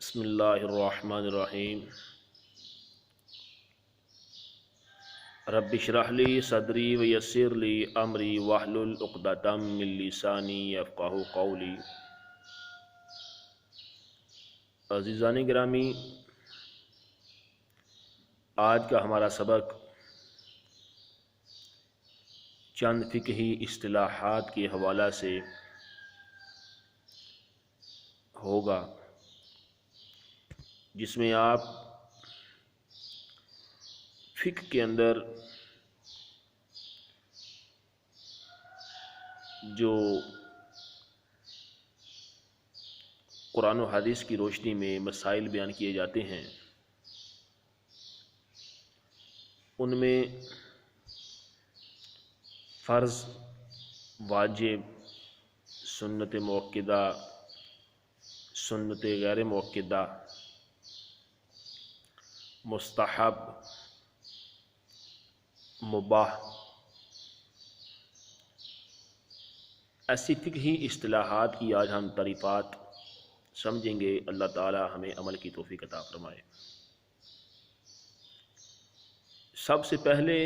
بسم اللہ الرحمن الرحیم۔ رب اشرح لی صدری ویسر لی امری واحلل عقدۃ من لسانی یفقہوا قولی۔ عزیزان گرامی، آج کا ہمارا سبق چند فقہی اصطلاحات کے حوالہ سے ہوگا، جس میں آپ فقہ کے اندر جو قرآن و حدیث کی روشنی میں مسائل بیان کیے جاتے ہیں ان میں فرض، واجب، سنت مؤکدہ، سنت غیر مؤکدہ، مستحب، مباح، ایسی فقہی اصطلاحات کی آج ہم تعریفات سمجھیں گے۔ اللہ تعالی ہمیں عمل کی توفیق عطا فرمائے۔ سب سے پہلے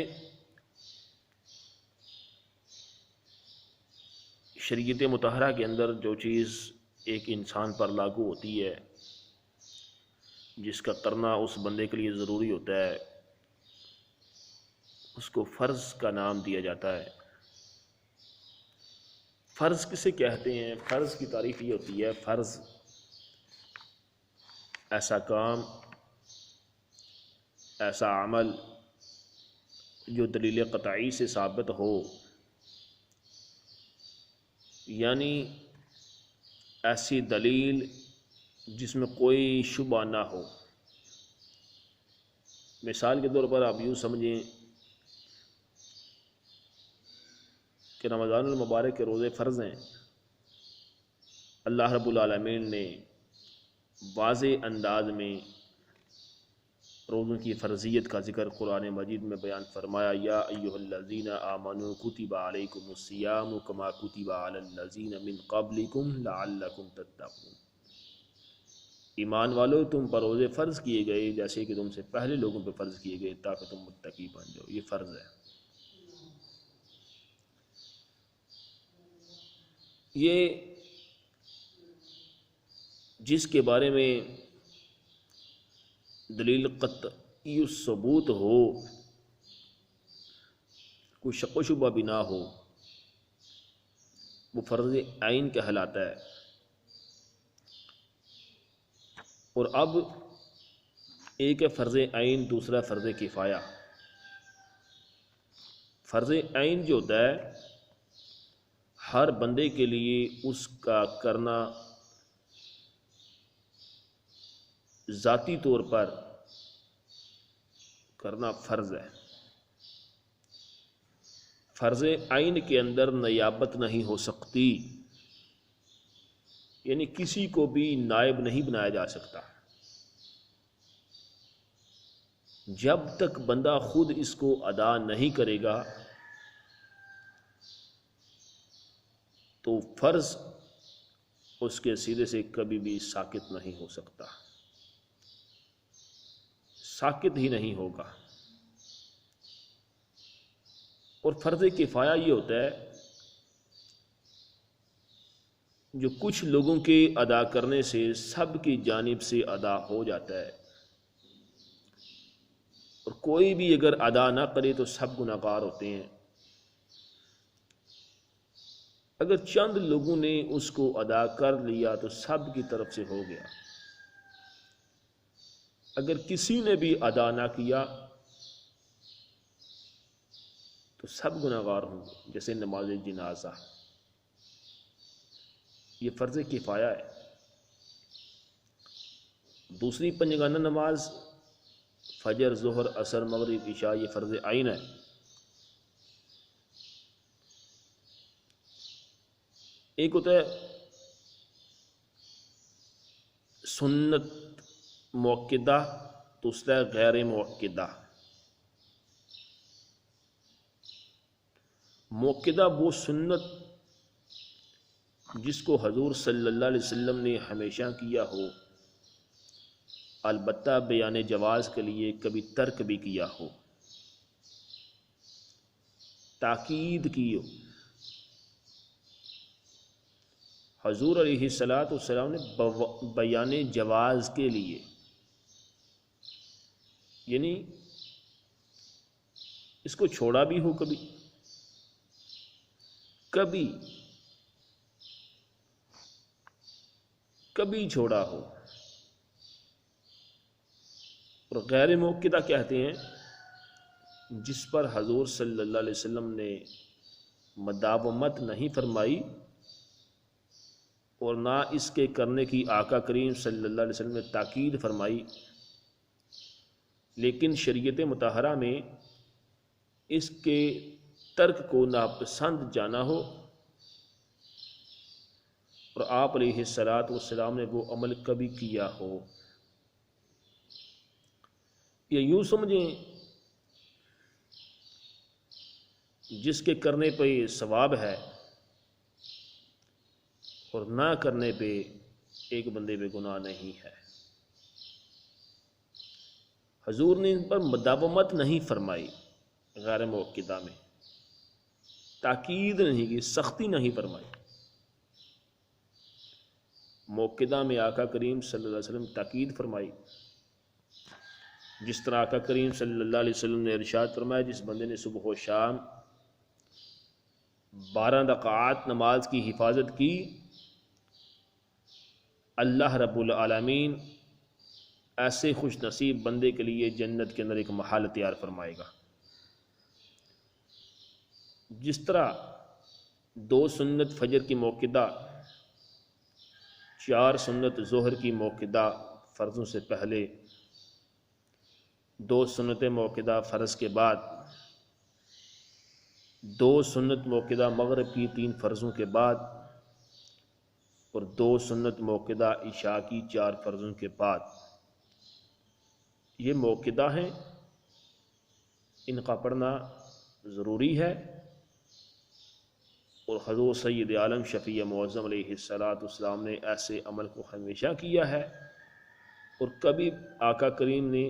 شریعت مطہرہ کے اندر جو چیز ایک انسان پر لاگو ہوتی ہے، جس کا کرنا اس بندے کے لیے ضروری ہوتا ہے، اس کو فرض کا نام دیا جاتا ہے۔ فرض کسے کہتے ہیں؟ فرض کی تعریف یہ ہوتی ہے، فرض ایسا کام، ایسا عمل جو دلیل قطعی سے ثابت ہو، یعنی ایسی دلیل جس میں کوئی شبہ نہ ہو۔ مثال کے طور پر آپ یوں سمجھیں کہ رمضان المبارک کے روزے فرض ہیں۔ اللہ رب العالمین نے واضح انداز میں روزوں کی فرضیت کا ذکر قرآن مجید میں بیان فرمایا، یا ایھا الذین آمنوا کتب علیکم الصیام کما کتب علی الذین من قبلکم لعلکم تتقون۔ ایمان والو، تم پر روزے فرض کیے گئے جیسے کہ تم سے پہلے لوگوں پہ فرض کیے گئے تاکہ تم متقی بن جاؤ۔ یہ فرض ہے۔ یہ جس کے بارے میں دلیل قطعی الثبوت ہو، کوئی شک و شبہ بھی نہ ہو، وہ فرض عین کہلاتا ہے۔ اور اب ایک ہے فرض عین، دوسرا فرض کفایہ۔ فرض عین جو ہوتا ہے، ہر بندے کے لیے اس کا کرنا ذاتی طور پر کرنا فرض ہے۔ فرض عین کے اندر نیابت نہیں ہو سکتی، یعنی کسی کو بھی نائب نہیں بنایا جا سکتا۔ جب تک بندہ خود اس کو ادا نہیں کرے گا تو فرض اس کے سرے سے کبھی بھی ساقط نہیں ہو سکتا، ساقط ہی نہیں ہوگا۔ اور فرض کفایہ یہ ہوتا ہے جو کچھ لوگوں کے ادا کرنے سے سب کی جانب سے ادا ہو جاتا ہے، اور کوئی بھی اگر ادا نہ کرے تو سب گناہ گار ہوتے ہیں۔ اگر چند لوگوں نے اس کو ادا کر لیا تو سب کی طرف سے ہو گیا، اگر کسی نے بھی ادا نہ کیا تو سب گناہ گار ہوں گے، جیسے نماز جنازہ، یہ فرض کفایہ ہے۔ دوسری پنجگانہ نماز، فجر، ظہر، عصر، مغرب، عشاء، یہ فرض عین ہے۔ ایک ہوتا ہے سنت مؤکدہ، دوسرا غیر مؤکدہ۔ مؤکدہ وہ سنت جس کو حضور صلی اللہ علیہ وسلم نے ہمیشہ کیا ہو، البتہ بیان جواز کے لیے کبھی ترک بھی کیا ہو، تاکید کی ہو۔ حضور علیہ السلام نے بیان جواز کے لیے، یعنی اس کو چھوڑا بھی ہو، کبھی چھوڑا ہو، اور غیر موقدہ کہتے ہیں جس پر حضور صلی اللہ علیہ وسلم نے مداومت نہیں فرمائی اور نہ اس کے کرنے کی آقا کریم صلی اللہ علیہ وسلم نے تاکید فرمائی، لیکن شریعت مطہرہ میں اس کے ترک کو ناپسند جانا ہو اور آپ علیہ السلام نے وہ عمل کبھی کیا ہو، یا یوں سمجھیں جس کے کرنے پہ ثواب ہے اور نہ کرنے پہ ایک بندے پہ گناہ نہیں ہے۔ حضور نے ان پر مداومت نہیں فرمائی، غیر موقدہ میں تاکید نہیں کی، سختی نہیں فرمائی۔ موقدہ میں آقا کریم صلی اللہ علیہ وسلم تاکید فرمائی، جس طرح آقا کریم صلی اللہ علیہ وسلم نے ارشاد فرمایا جس بندے نے صبح و شام 12 رکعات نماز کی حفاظت کی، اللہ رب العالمین ایسے خوش نصیب بندے کے لیے جنت کے اندر ایک محل تیار فرمائے گا۔ جس طرح 2 سنت فجر کی موقدہ، 4 سنت ظہر کی موقدہ فرضوں سے پہلے، 2 سنت موقدہ فرض کے بعد، 2 سنت موقدہ مغرب کی 3 فرضوں کے بعد، اور 2 سنت موقدہ عشاء کی 4 فرضوں کے بعد، یہ موقدہ ہیں، ان کا پڑھنا ضروری ہے۔ اور حضور سید عالم شفیع معظم علیہ السلام نے ایسے عمل کو ہمیشہ کیا ہے، اور کبھی آقا کریم نے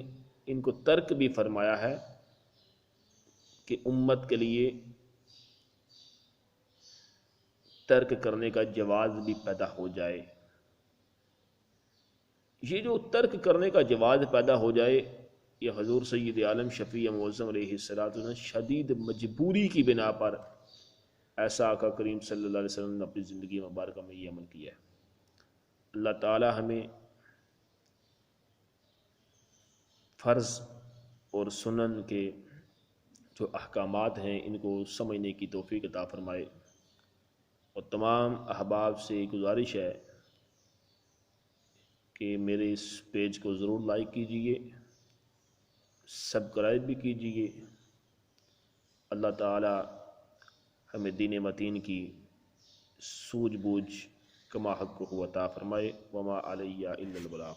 ان کو ترک بھی فرمایا ہے کہ امت کے لیے ترک کرنے کا جواز بھی پیدا ہو جائے۔ یہ جو ترک کرنے کا جواز پیدا ہو جائے، یہ حضور سید عالم شفیع معظم علیہ السلام شدید مجبوری کی بنا پر ایسا آقا کریم صلی اللہ علیہ وسلم نے اپنی زندگی مبارکہ میں یہ عمل کیا ہے۔ اللہ تعالی ہمیں فرض اور سنن کے جو احکامات ہیں ان کو سمجھنے کی توفیق عطا فرمائے، اور تمام احباب سے گزارش ہے کہ میرے اس پیج کو ضرور لائک کیجئے، سبسکرائب بھی کیجئے۔ اللہ تعالی ہمیں دین متین کی سوجھ بوجھ کما حق کو عطا فرمائے۔ وما علیہ الا البلاغ۔